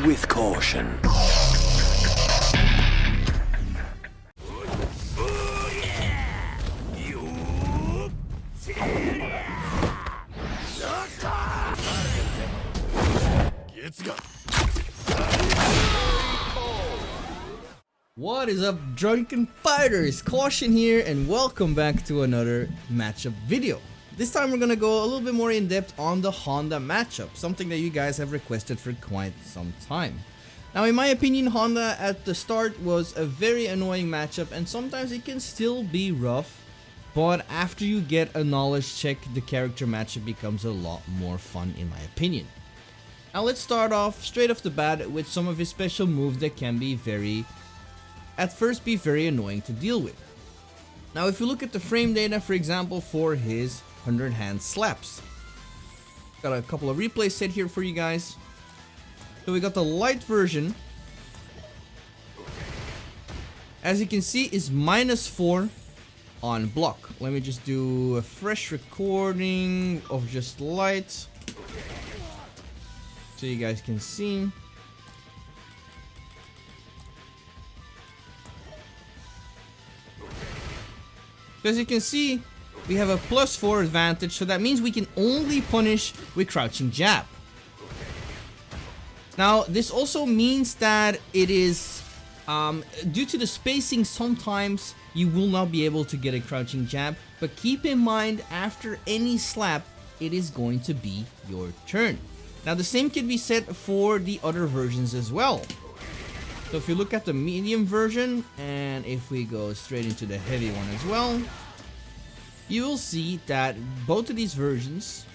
with caution. What is up, drunken fighters? Caution here, and welcome back to another matchup video. This time we're gonna go a little bit more in depth on the Honda matchup, something that you guys have requested for quite some time. Now, in my opinion, Honda at the start was a very annoying matchup, and sometimes it can still be rough, but after you get a knowledge check, the character matchup becomes a lot more fun in my opinion. Now let's start off straight off the bat with some of his special moves that can be at first very annoying to deal with. Now if you look at the frame data, for example, for his 100 hand slaps, got a couple of replays set here for you guys. So we got the light version, as you can see, is -4 on block. Let me just do a fresh recording of just light so you guys can see. As you can see, we have a +4 advantage, so that means we can only punish with crouching jab. Now, this also means that it is, due to the spacing, sometimes you will not be able to get a crouching jab, but keep in mind, after any slap, it is going to be your turn. Now, the same can be said for the other versions as well. So if you look at the medium version, and if we go straight into the heavy one as well, you will see that both of these versions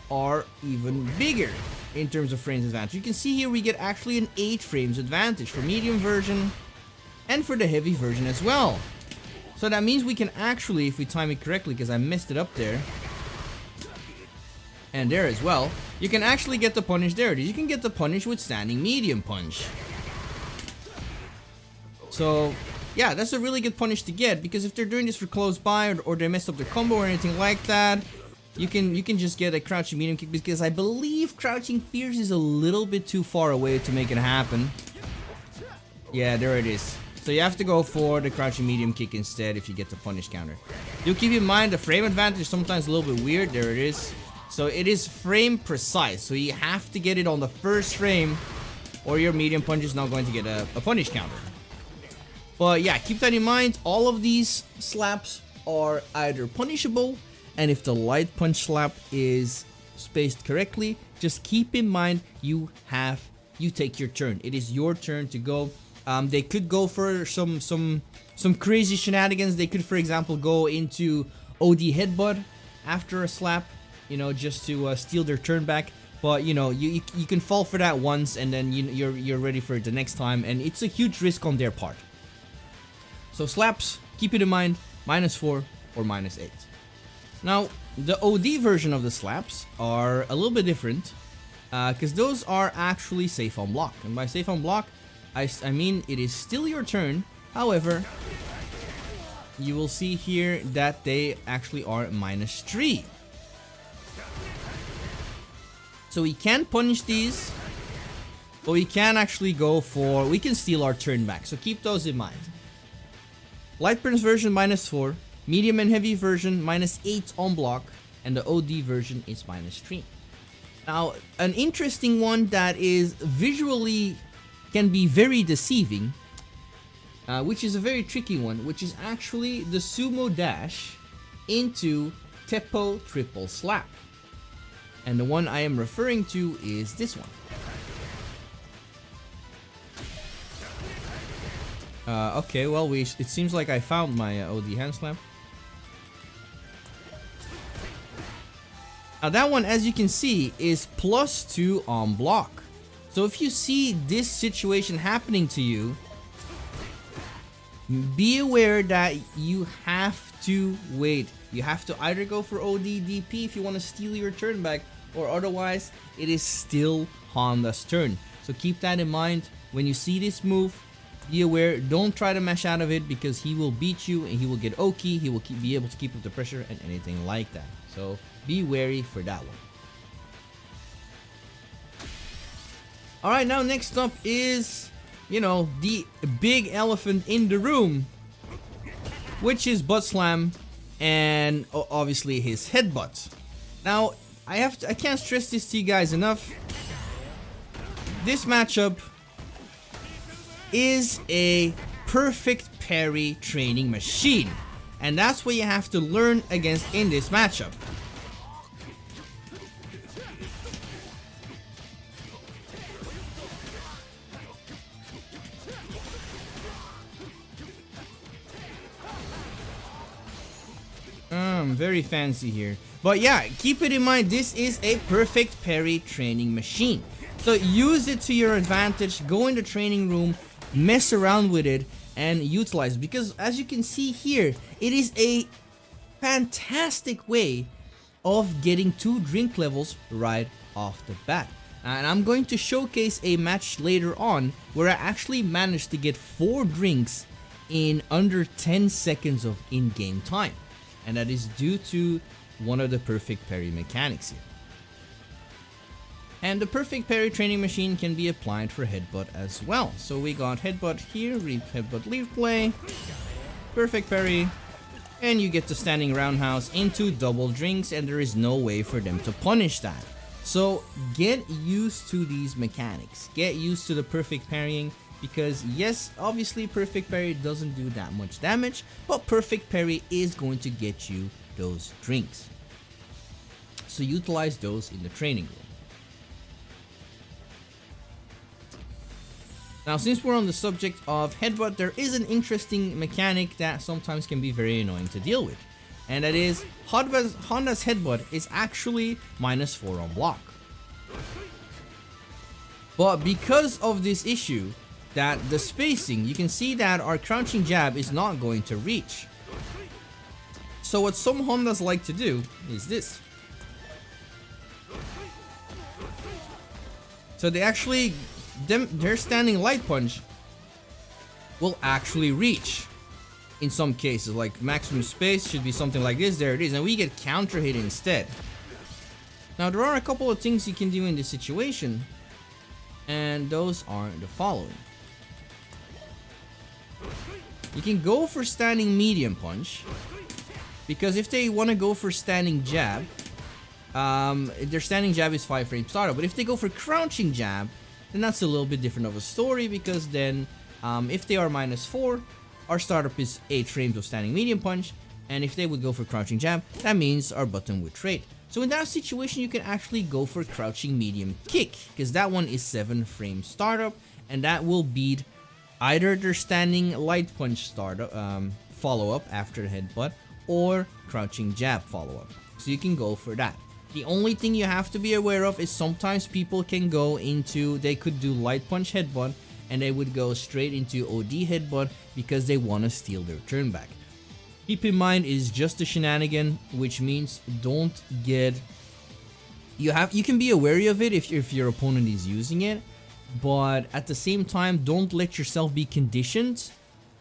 are even bigger in terms of frames advantage. You can see here we get actually an 8 frames advantage for medium version and for the heavy version as well. So that means we can actually, if we time it correctly, because I messed it up there, and there as well, you can actually get the punish. There it is. You can get the punish with standing medium punch. So yeah, that's a really good punish to get, because if they're doing this for close by, or they messed up their combo or anything like that, you can just get a crouching medium kick, because I believe crouching fierce is a little bit too far away to make it happen. Yeah, there it is. So you have to go for the crouching medium kick instead if you get the punish counter. Do keep in mind the frame advantage is sometimes a little bit weird. There it is. So it is frame precise, so you have to get it on the first frame, or your medium punch is not going to get a punish counter. But yeah, keep that in mind. All of these slaps are either punishable, and if the light punch slap is spaced correctly, just keep in mind you take your turn. It is your turn to go. They could go for some crazy shenanigans. They could, for example, go into OD headbutt after a slap, you know, just to steal their turn back. But you know, you can fall for that once, and then you're ready for it the next time, and it's a huge risk on their part. So slaps, keep it in mind, -4 or -8. Now, the OD version of the slaps are a little bit different, because those are actually safe on block. And by safe on block, I mean it is still your turn. However, you will see here that they actually are -3. So we can punish these, but we can actually we can steal our turn back. So keep those in mind. Light burns version -4, medium and heavy version -8 on block, and the OD version is -3. Now, an interesting one that is visually can be very deceiving, which is a very tricky one, which is actually the sumo dash into Tepo triple slap. And the one I am referring to is this one. Okay, well, it seems like I found my OD hand slam. Now that one, as you can see, is +2 on block. So if you see this situation happening to you, be aware that you have to wait. You have to either go for OD DP if you want to steal your turn back, or otherwise it is still Honda's turn. So keep that in mind when you see this move. Be aware, don't try to mash out of it, because he will beat you and he will get Oki, he will be able to keep up the pressure and anything like that. So be wary for that one. Alright, now next up is, you know, the big elephant in the room, which is buttslam and obviously his headbutt. Now, I can't stress this to you guys enough. This matchup is a perfect parry training machine, and that's what you have to learn against in this matchup. Very fancy here. But yeah, keep it in mind, this is a perfect parry training machine. So use it to your advantage, go in the training room, mess around with it, and utilize it. Because as you can see here, it is a fantastic way of getting 2 drink levels right off the bat. And I'm going to showcase a match later on where I actually managed to get 4 drinks in under 10 seconds of in-game time. And that is due to one of the perfect parry mechanics here. And the perfect parry training machine can be applied for headbutt as well. So we got headbutt here, headbutt leave play, perfect parry, and you get the standing roundhouse into double drinks, and there is no way for them to punish that. So get used to these mechanics, get used to the perfect parrying, because yes, obviously perfect parry doesn't do that much damage, but perfect parry is going to get you those drinks. So utilize those in the training room. Now, since we're on the subject of headbutt, there is an interesting mechanic that sometimes can be very annoying to deal with. And that is, Honda's headbutt is actually -4 on block. But because of this issue, that the spacing, you can see that our crouching jab is not going to reach. So what some Hondas like to do is this. So they actually, their standing light punch will actually reach in some cases. Like maximum space should be something like this, there it is, and we get counter hit instead. Now there are a couple of things you can do in this situation, and those are the following. You can go for standing medium punch, because if they want to go for standing jab, their standing jab is 5 frame startup. But if they go for crouching jab, then that's a little bit different of a story, because then if they are -4, our startup is 8 frames of standing medium punch, and if they would go for crouching jab, that means our button would trade. So in that situation, you can actually go for crouching medium kick, because that one is 7 frame startup, and that will beat either their standing light punch startup follow-up after the headbutt, or crouching jab follow-up. So you can go for that. The only thing you have to be aware of is sometimes people can go into, they could do light punch headbutt, and they would go straight into OD headbutt because they want to steal their turn back. Keep in mind, it is just a shenanigan, which means don't get, you can be wary of it if your opponent is using it, but at the same time, don't let yourself be conditioned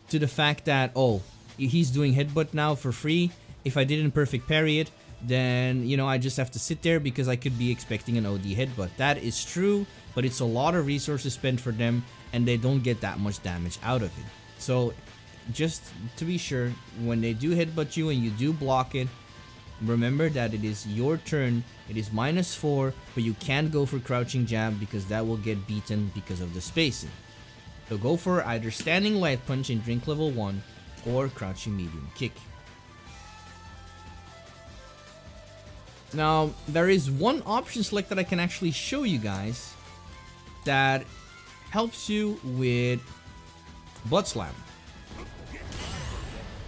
to the fact that, oh, he's doing headbutt now for free. If I didn't perfect parry it, then, you know, I just have to sit there because I could be expecting an OD headbutt. That is true, but it's a lot of resources spent for them, and they don't get that much damage out of it. So just to be sure, when they do headbutt you and you do block it, remember that it is your turn. It is -4, but you can't go for crouching jab because that will get beaten because of the spacing. So go for either standing light punch in drink level 1 or crouching medium kick. Now, there is one option select that I can actually show you guys that helps you with buttslam.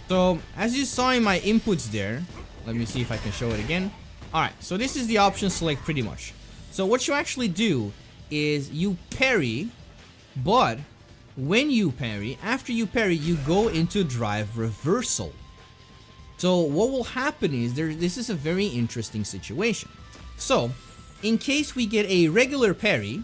So, as you saw in my inputs there, let me see if I can show it again. Alright, so this is the option select pretty much. So what you actually do is you parry, but when you parry, after you parry, you go into drive reversal. So what will happen is, this is a very interesting situation. So, in case we get a regular parry,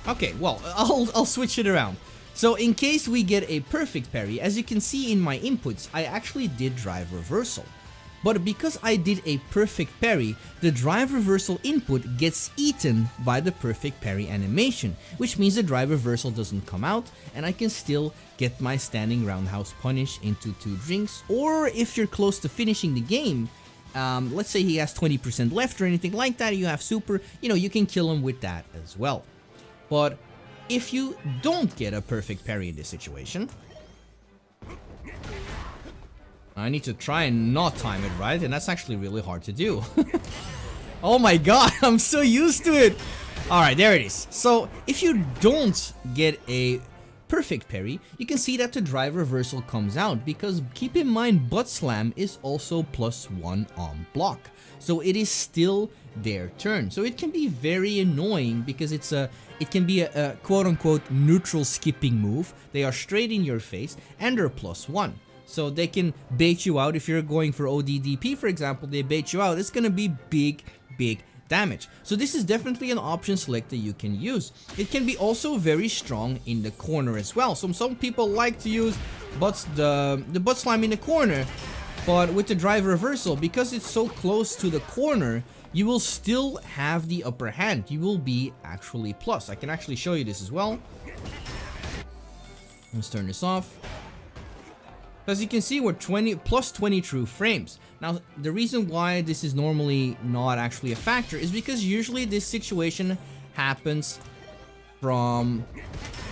okay, well, I'll switch it around. So in case we get a perfect parry, as you can see in my inputs, I actually did drive reversal. But because I did a perfect parry, the drive reversal input gets eaten by the perfect parry animation, which means the drive reversal doesn't come out and I can still get my standing roundhouse punish into 2 drinks. Or if you're close to finishing the game, let's say he has 20% left or anything like that, you have super, you can kill him with that as well. But if you don't get a perfect parry in this situation, I need to try and not time it right, and that's actually really hard to do. Oh my god, I'm so used to it. Alright, there it is. So, if you don't get a perfect parry, you can see that the drive reversal comes out, because keep in mind, buttslam is also +1 on block. So it is still their turn. So it can be very annoying because it can be a quote-unquote neutral skipping move. They are straight in your face and they're +1. So they can bait you out. If you're going for ODDP, for example, they bait you out. It's gonna be big damage. So this is definitely an option select that you can use. It can be also very strong in the corner as well. So some people like to use the butt slam in the corner, but with the drive reversal, because it's so close to the corner, you will still have the upper hand. You will be actually plus. I can actually show you this as well. Let's turn this off. As you can see, we're plus 20 true frames. Now, the reason why this is normally not actually a factor is because usually this situation happens from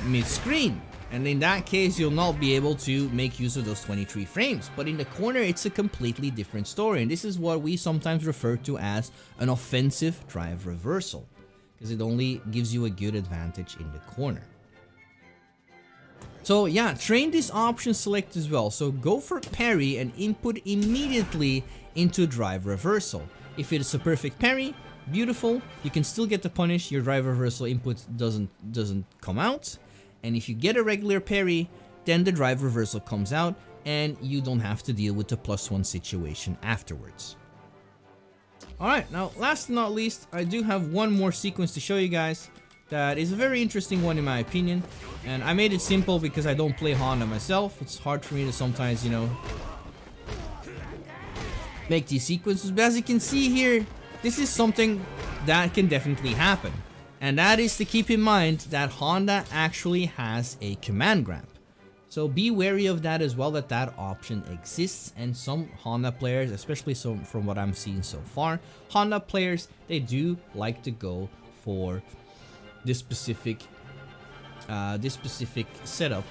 mid-screen. And in that case, you'll not be able to make use of those 23 frames. But in the corner, it's a completely different story. And this is what we sometimes refer to as an offensive drive reversal, because it only gives you a good advantage in the corner. So yeah, train this option select as well. So go for parry and input immediately into drive reversal. If it is a perfect parry, beautiful. You can still get the punish. Your drive reversal input doesn't come out. And if you get a regular parry, then the drive reversal comes out and you don't have to deal with the +1 situation afterwards. Alright, now last but not least, I do have one more sequence to show you guys that is a very interesting one in my opinion. And I made it simple because I don't play Honda myself. It's hard for me to sometimes, make these sequences. But as you can see here, this is something that can definitely happen. And that is to keep in mind that Honda actually has a command grab. So be wary of that as well, that option exists. And some Honda players, especially from what I'm seeing so far, Honda players, they do like to go for this specific setup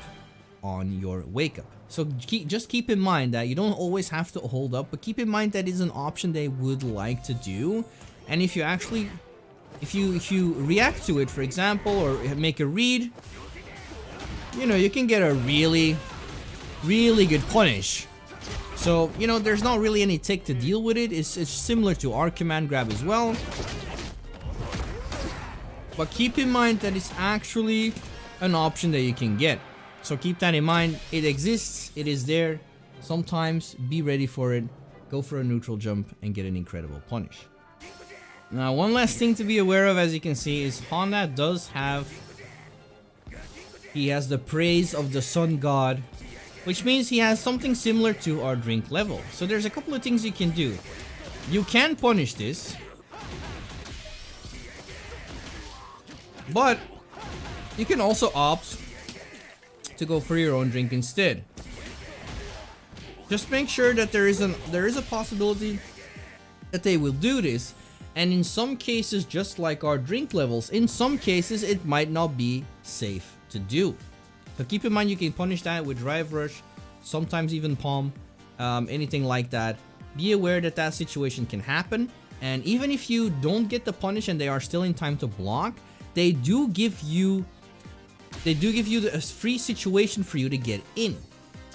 on your wake up. So just keep in mind that you don't always have to hold up, but keep in mind that is an option they would like to do. And if you actually if you react to it, for example, or make a read, you can get a really good punish. So there's not really any tick to deal with it. It's similar to our command grab as well. But keep in mind that it's actually an option that you can get. So keep that in mind. It exists. It is there. Sometimes be ready for it. Go for a neutral jump and get an incredible punish. Now, one last thing to be aware of, as you can see, is Honda does have... He has the praise of the sun god, which means he has something similar to our drink level. So there's a couple of things you can do. You can punish this, but you can also opt to go for your own drink instead. Just make sure that there is a possibility that they will do this, and in some cases, just like our drink levels, in some cases it might not be safe to do. So keep in mind you can punish that with drive rush, sometimes even palm, anything like that. Be aware that situation can happen, and even if you don't get the punish and they are still in time to block, they do give you a free situation for you to get in.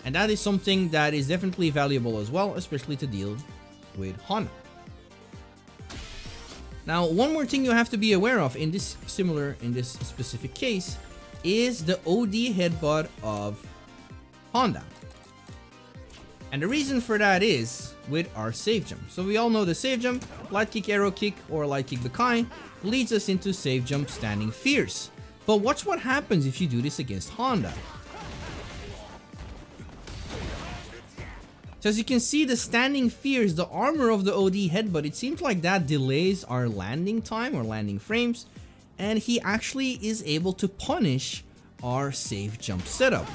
And that is something that is definitely valuable as well, especially to deal with Honda. Now, one more thing you have to be aware of in this specific case is the OD headbutt of Honda. And the reason for that is with our save jump. So we all know the save jump, light kick, arrow kick, or light kick Bakai leads us into save jump standing fierce. But watch what happens if you do this against Honda. So as you can see, the standing fears, the armor of the OD headbutt, it seems like that delays our landing time or landing frames, and he actually is able to punish our safe jump setup.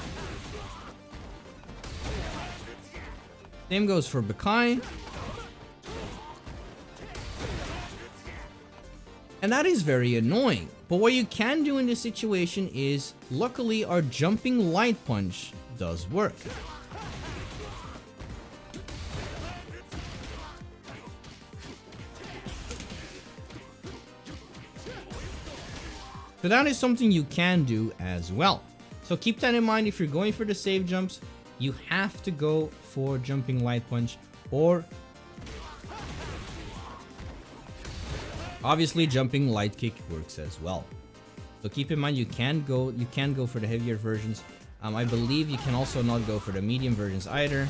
Same goes for Bakai. And that is very annoying. But what you can do in this situation is, luckily our jumping light punch does work. So that is something you can do as well. So keep that in mind. If you're going for the save jumps, you have to go for jumping light punch, or obviously jumping light kick works as well. So keep in mind, you can go for the heavier versions. I believe you can also not go for the medium versions either,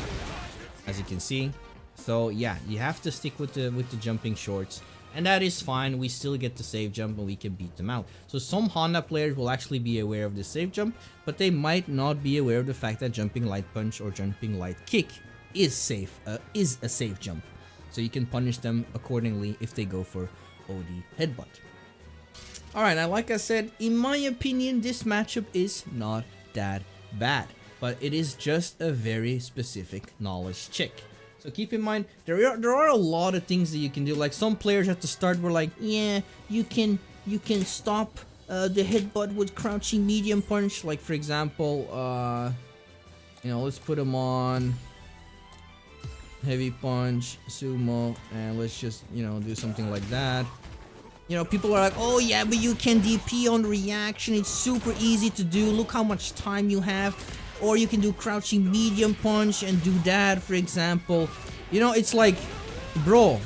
as you can see. So yeah, you have to stick with the jumping shorts. And that is fine, we still get the save jump and we can beat them out. So some Honda players will actually be aware of the save jump, but they might not be aware of the fact that jumping light punch or jumping light kick is a safe jump. So you can punish them accordingly if they go for OD headbutt. Alright, now like I said, in my opinion, this matchup is not that bad, but it is just a very specific knowledge check. So keep in mind, there are a lot of things that you can do. Like some players at the start were like, yeah, you can stop the headbutt with crouching medium punch. Like for example, you know, let's put him on heavy punch, sumo, and let's just, you know, do something like that. You know, people are like, oh yeah, but you can DP on reaction. It's super easy to do. Look how much time you have. Or you can do crouching medium punch and do that, for example. You know, it's like, bro,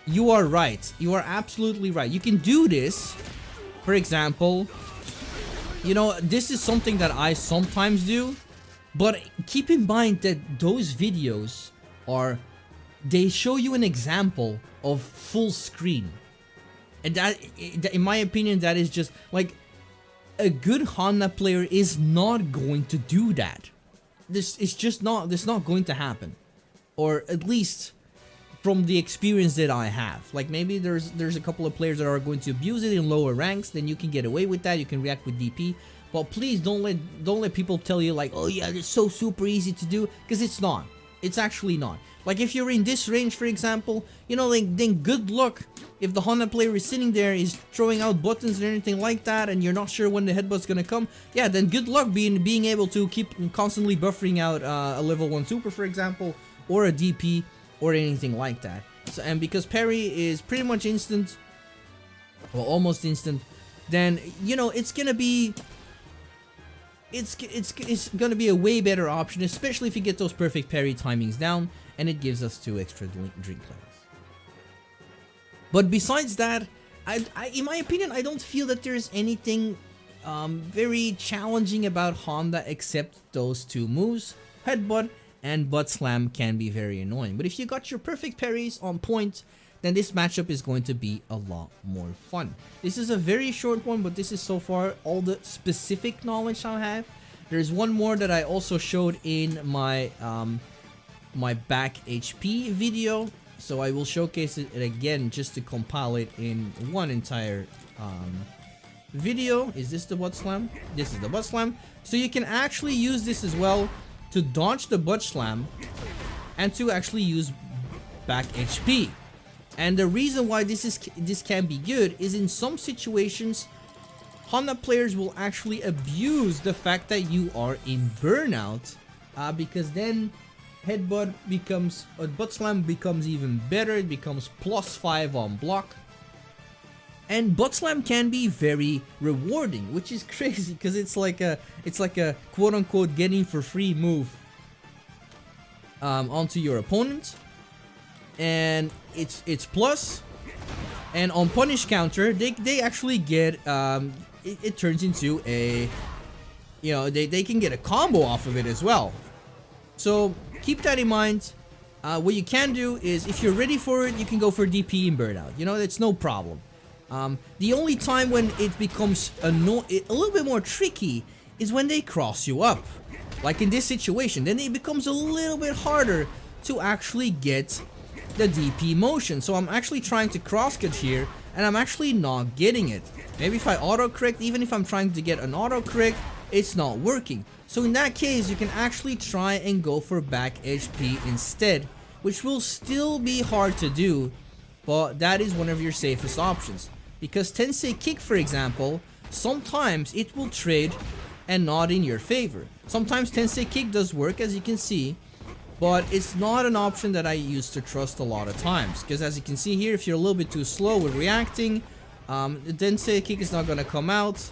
you are right. You are absolutely right. You can do this, for example. You know, this is something that I sometimes do. But keep in mind that those videos they show you an example of full screen. And that, in my opinion, that is just, like, a good Honda player is not going to do that. This is not going to happen. Or at least from the experience that I have. Like maybe there's a couple of players that are going to abuse it in lower ranks, then you can get away with that, you can react with DP. But please don't let people tell you like, oh yeah, it's so super easy to do, because it's not. It's actually not. Like if you're in this range, for example, you know, like, then good luck if the Honda player is sitting there, is throwing out buttons and anything like that, and you're not sure when the headbutt's gonna come. Yeah, then good luck being able to keep constantly buffering out a level 1 super, for example, or a DP, or anything like that. So, and because parry is pretty much instant, well, almost instant, then, you know, it's gonna be... It's gonna be a way better option, especially if you get those perfect parry timings down, and it gives us 2 extra drink levels. But besides that, in my opinion, I don't feel that there's anything very challenging about Honda except those 2 moves. Headbutt and butt slam can be very annoying, but if you got your perfect parries on point, then this matchup is going to be a lot more fun. This is a very short one, but this is so far all the specific knowledge I have. There's one more that I also showed in my my back HP video, so I will showcase it again just to compile it in one entire video. Is this the butt slam? This is the butt slam. So you can actually use this as well to dodge the butt slam and to actually use back HP. And the reason why this can be good is in some situations, Honda players will actually abuse the fact that you are in burnout, because then headbutt becomes, or butt slam becomes even better. It becomes +5 on block, and butt slam can be very rewarding, which is crazy because it's like a quote unquote getting for free move onto your opponent. And it's plus, and on punish counter they actually get it turns into a, you know, they can get a combo off of it as well. So keep that in mind. What you can do is, if you're ready for it, you can go for DP and burnout. You know, it's no problem. The only time when it becomes a little bit more tricky is when they cross you up, like in this situation. Then it becomes a little bit harder to actually get the DP motion. So I'm actually trying to cross-cut here, and I'm actually not getting it. Maybe if I auto-correct, even if I'm trying to get an auto-correct, it's not working. So in that case, you can actually try and go for back HP instead, which will still be hard to do, but that is one of your safest options. Because Tensei Kick, for example, sometimes it will trade and not in your favor. Sometimes Tensei Kick does work, as you can see, but it's not an option that I used to trust a lot of times. Because as you can see here, if you're a little bit too slow with reacting, the Tensei Kick is not going to come out.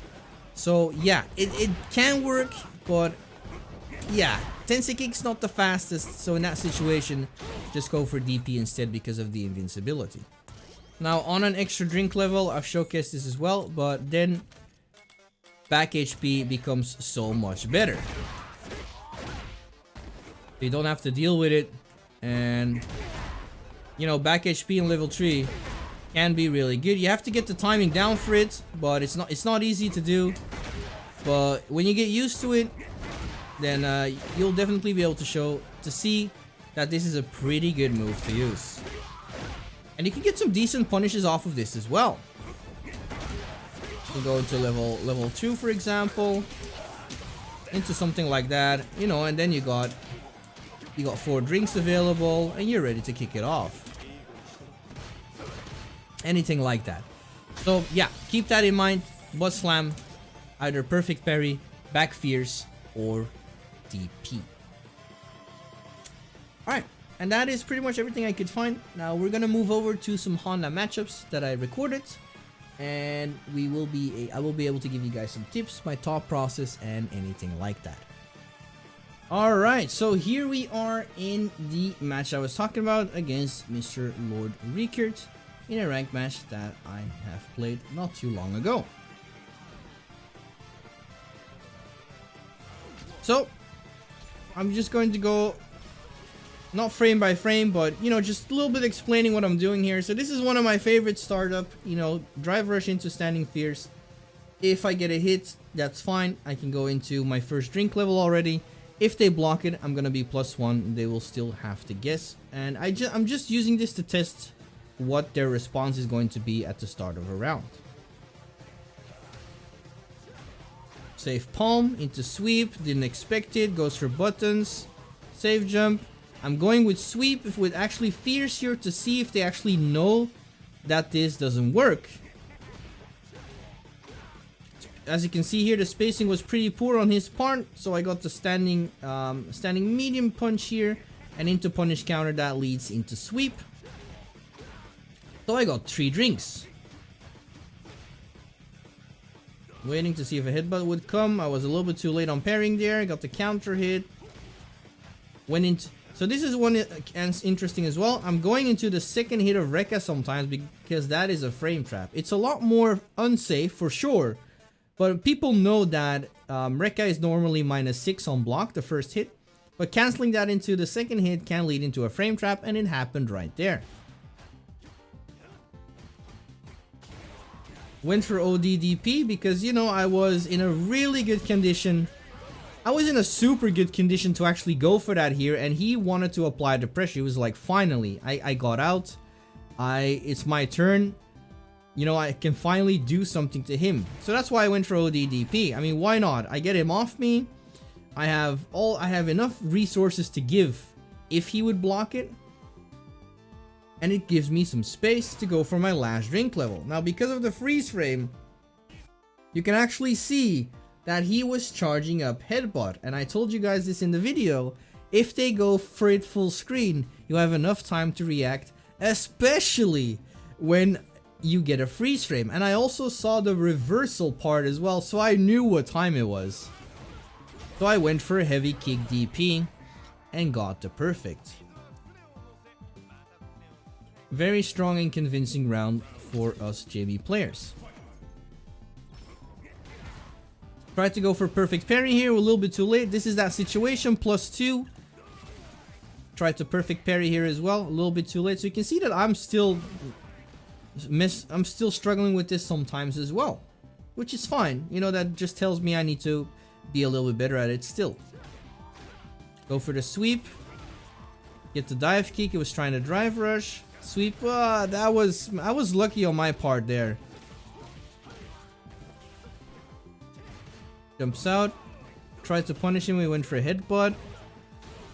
So yeah, it can work, but yeah, Tensei Kick's not the fastest. So in that situation, just go for DP instead because of the invincibility. Now on an extra drink level, I've showcased this as well, but then back HP becomes so much better. You don't have to deal with it, and you know, back HP in level 3 can be really good. You have to get the timing down for it, but it's not easy to do. But when you get used to it, then you'll definitely be able to see that this is a pretty good move to use. And you can get some decent punishes off of this as well. You go into level 2, for example, into something like that, you know, and then you got 4 drinks available, and you're ready to kick it off. Anything like that. So yeah, keep that in mind. Butt slam, either perfect parry, back fierce, or DP. Alright, and that is pretty much everything I could find. Now we're gonna move over to some Honda matchups that I recorded, and I will be able to give you guys some tips, my thought process, and anything like that. Alright, so here we are in the match I was talking about against Mr. Lord Rickert in a ranked match that I have played not too long ago. So, I'm just going to go, not frame by frame, but, you know, just a little bit explaining what I'm doing here. So this is one of my favorite startup, you know, drive rush into standing fierce. If I get a hit, that's fine. I can go into my first drink level already. If they block it, I'm gonna be +1. They will still have to guess. And I'm just using this to test what their response is going to be at the start of a round. Safe palm into sweep. Didn't expect it. Goes for buttons. Safe jump. I'm going with sweep with actually fierce here to see if they actually know that this doesn't work. As you can see here, the spacing was pretty poor on his part, so I got the standing medium punch here, and into punish counter that leads into sweep. So I got 3 drinks. Waiting to see if a headbutt would come. I was a little bit too late on parrying there. Got the counter hit. Went into. So this is one interesting as well. I'm going into the second hit of Rekka sometimes because that is a frame trap. It's a lot more unsafe for sure. But people know that Rekka is normally -6 on block, the first hit. But canceling that into the second hit can lead into a frame trap, and it happened right there. Went for ODDP because, you know, I was in a really good condition. I was in a super good condition to actually go for that here, and he wanted to apply the pressure. He was like, finally, I got out. It's my turn. You know, I can finally do something to him. So that's why I went for ODDP. I mean, why not? I get him off me. I have enough resources to give if he would block it. And it gives me some space to go for my last drink level. Now, because of the freeze frame, you can actually see that he was charging up Headbut. And I told you guys this in the video. If they go for it full screen, you have enough time to react, especially when you get a freeze frame. And I also saw the reversal part as well, so I knew what time it was. So I went for a heavy kick DP and got the perfect. Very strong and convincing round for us JB players. Tried to go for perfect parry here, a little bit too late. This is that situation, +2. Tried to perfect parry here as well, a little bit too late. So you can see that I'm still struggling with this sometimes as well, which is fine. You know, that just tells me I need to be a little bit better at it still. Go for the sweep. Get the dive kick. It was trying to drive rush. Sweep. I was lucky on my part there. Jumps out. Tried to punish him. We went for a headbutt.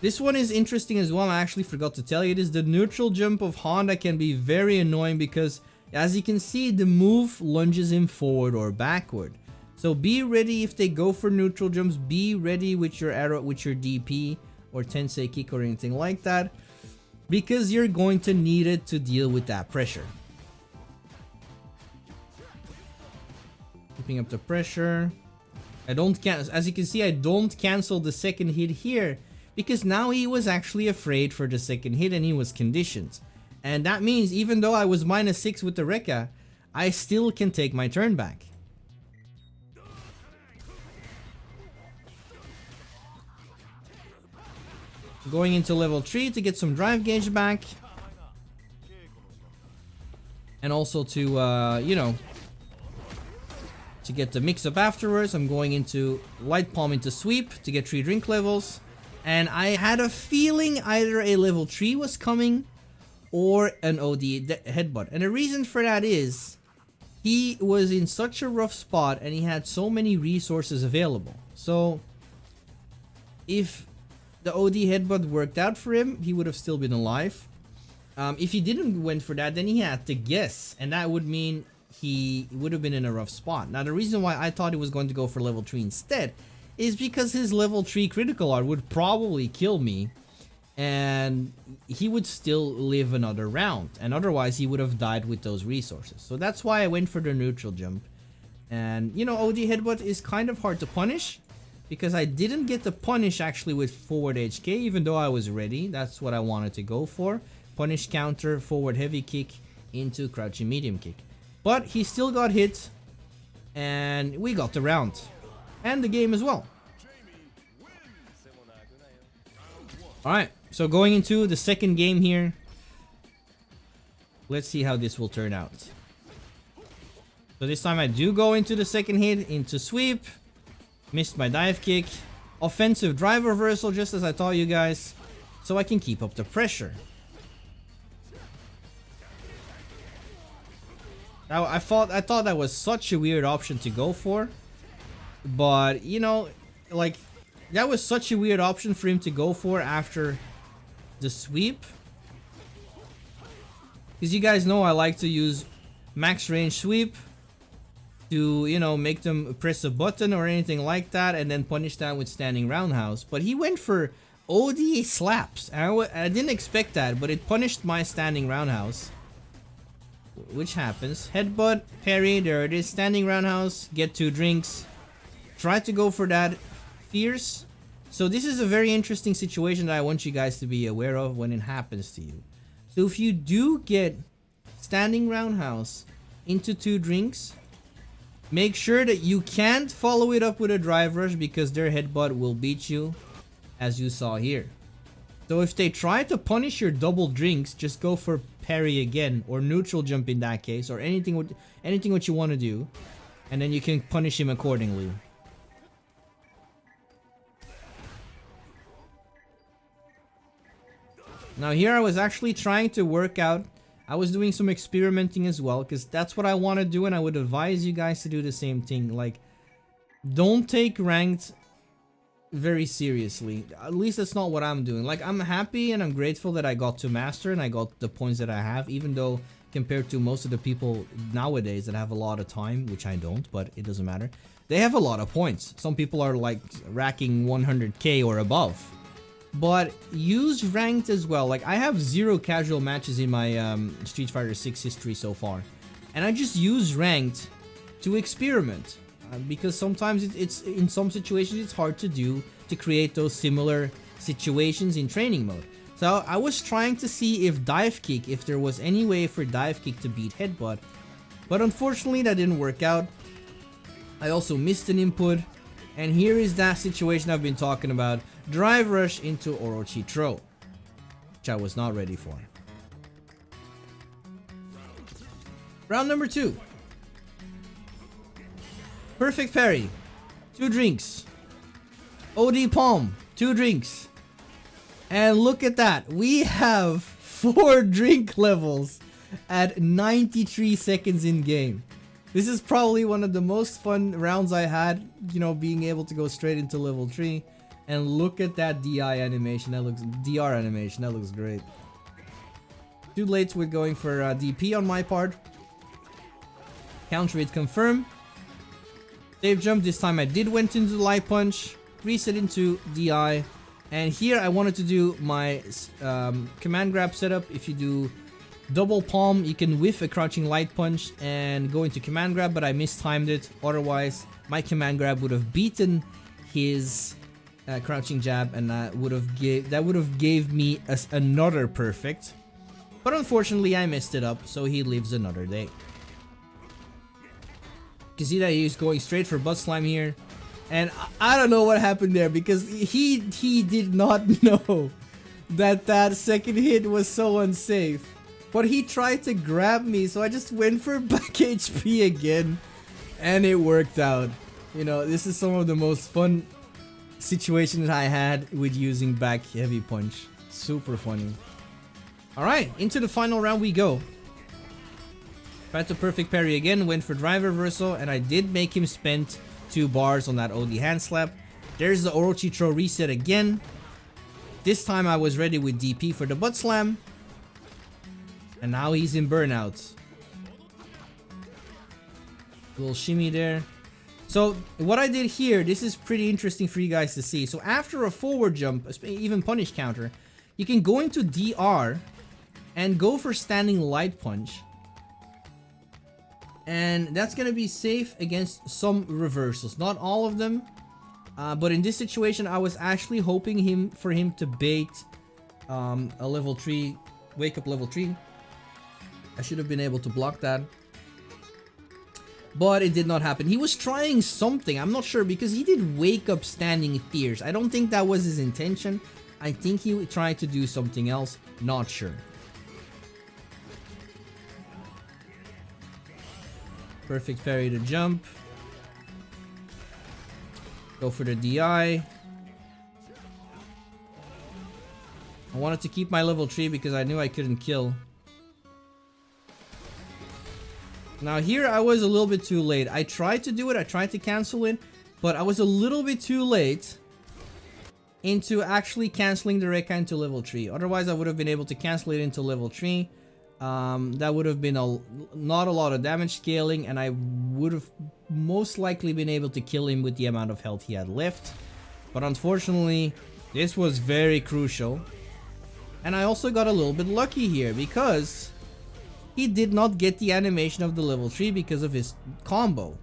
This one is interesting as well. I actually forgot to tell you this. The neutral jump of Honda can be very annoying because, as you can see, the move lunges him forward or backward. So be ready if they go for neutral jumps. Be ready with your arrow, with your DP or tensei kick or anything like that, because you're going to need it to deal with that pressure. Keeping up the pressure. I don't cancel. As you can see, I don't cancel the second hit here because now he was actually afraid for the second hit and he was conditioned. And that means even though I was -6 with the Rekka, I still can take my turn back. Going into level 3 to get some drive gauge back. And also to, you know, to get the mix up afterwards. I'm going into light palm into sweep to get 3 drink levels. And I had a feeling either a level 3 was coming or an OD headbutt. And the reason for that is he was in such a rough spot and he had so many resources available. So if the OD headbutt worked out for him, he would have still been alive. If he didn't went for that, then he had to guess, and that would mean he would have been in a rough spot. Now the reason why I thought he was going to go for level 3 instead is because his level 3 critical art would probably kill me and he would still live another round, and otherwise he would have died with those resources. So that's why I went for the neutral jump. And you know, OD headbutt is kind of hard to punish because I didn't get the punish actually with forward HK, even though I was ready. That's what I wanted to go for. Punish counter, forward heavy kick into crouching medium kick. But he still got hit and we got the round. And the game as well. Alright, so going into the second game here. Let's see how this will turn out. So this time I do go into the second hit, into sweep. Missed my dive kick. Offensive drive reversal, just as I taught you guys. So I can keep up the pressure. Now, I thought that was such a weird option to go for. But, you know, like, that was such a weird option for him to go for after the sweep. Because you guys know I like to use max range sweep to, you know, make them press a button or anything like that and then punish that with standing roundhouse. But he went for OD slaps. I didn't expect that, but it punished my standing roundhouse. Which happens. Headbutt, parry, there it is. Standing roundhouse, get 2 drinks. Try to go for that fierce. So this is a very interesting situation that I want you guys to be aware of when it happens to you. So if you do get standing roundhouse into 2 drinks, make sure that you can't follow it up with a drive rush because their headbutt will beat you, as you saw here. So if they try to punish your double drinks, just go for parry again, or neutral jump in that case, or anything what you want to do, and then you can punish him accordingly. Now here I was actually trying to work out. I was doing some experimenting as well, because that's what I want to do, and I would advise you guys to do the same thing. Like, don't take ranked very seriously. At least that's not what I'm doing. Like, I'm happy and I'm grateful that I got to master and I got the points that I have, even though compared to most of the people nowadays that have a lot of time, which I don't, but it doesn't matter, they have a lot of points. Some people are like racking 100k or above. But use ranked as well. Like, I have 0 casual matches in my Street Fighter 6 history so far, and I just use ranked to experiment. Because sometimes it's in some situations it's hard to do, to create those similar situations in training mode. So I was trying to see if dive kick, if there was any way for dive kick to beat headbutt, but unfortunately that didn't work out. I also missed an input, and here is that situation I've been talking about. Drive rush into orochi throw, which I was not ready for. Round number 2. Perfect parry, 2 drinks. OD palm, 2 drinks. And look at that. We have 4 drink levels at 93 seconds in game. This is probably one of the most fun rounds I had, you know, being able to go straight into level 3. And look at that DR animation. That looks great. Too late with going for DP on my part. Counter it, confirm. Save jump. This time I did went into the light punch. Reset into DI. And here I wanted to do my command grab setup. If you do double palm, you can whiff a crouching light punch and go into command grab, but I mistimed it. Otherwise, my command grab would have beaten his crouching jab, and that would have gave me another perfect. But unfortunately, I messed it up, so he lives another day. You can see that he's going straight for buttslam here. And I don't know what happened there, because he did not know that that second hit was so unsafe. But he tried to grab me, so I just went for back HP again. And it worked out. You know, this is some of the most fun situations I had with using back heavy punch. Super funny. Alright, into the final round we go. Tried to perfect parry again, went for drive reversal, and I did make him spend 2 bars on that OD hand slap. There's the orochi throw reset again. This time I was ready with DP for the buttslam. And now he's in burnout. Little shimmy there. So what I did here, this is pretty interesting for you guys to see. So after a forward jump, even punish counter, you can go into DR and go for standing light punch. And that's gonna be safe against some reversals. Not all of them. But in this situation, I was actually hoping for him to bait a level 3, wake up level 3. I should have been able to block that. But it did not happen. He was trying something. I'm not sure, because he did wake up standing fierce. I don't think that was his intention. I think he tried to do something else. Not sure. Perfect parry to jump. Go for the DI. I wanted to keep my level 3 because I knew I couldn't kill. Now here I was a little bit too late. I tried to do it, I tried to cancel it, but I was a little bit too late into actually canceling the Rekka into level 3. Otherwise I would have been able to cancel it into level 3. That would have been not a lot of damage scaling, and I would have most likely been able to kill him with the amount of health he had left. But unfortunately, this was very crucial. And I also got a little bit lucky here, because he did not get the animation of the level 3 because of his combo.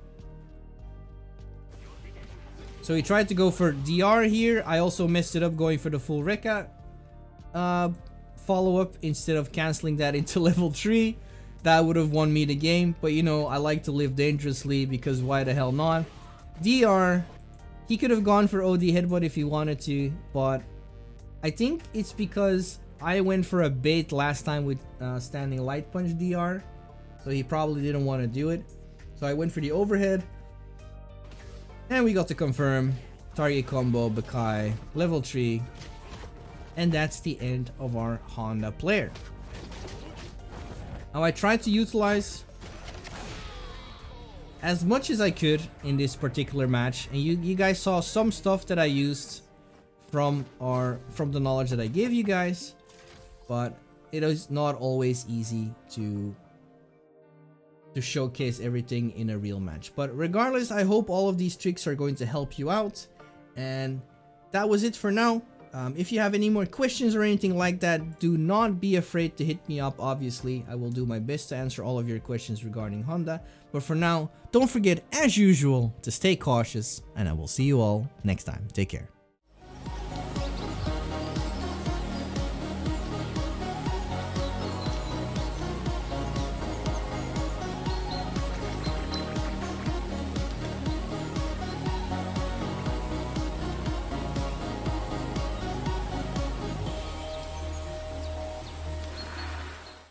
So he tried to go for DR here. I also messed it up going for the full Rekka follow-up instead of canceling that into level 3. That would have won me the game, but you know, I like to live dangerously, because why the hell not? DR, he could have gone for OD headbutt if he wanted to, but I think it's because I went for a bait last time with standing light punch DR, so he probably didn't want to do it. So I went for the overhead, and we got to confirm target combo Bakai level 3. And that's the end of our Honda player. Now I tried to utilize as much as I could in this particular match, and you guys saw some stuff that I used from the knowledge that I gave you guys, but it is not always easy to showcase everything in a real match. But regardless, I hope all of these tricks are going to help you out, and that was it for now. If you have any more questions or anything like that, do not be afraid to hit me up. Obviously, I will do my best to answer all of your questions regarding Honda. But for now, don't forget, as usual, to stay cautious, and I will see you all next time. Take care.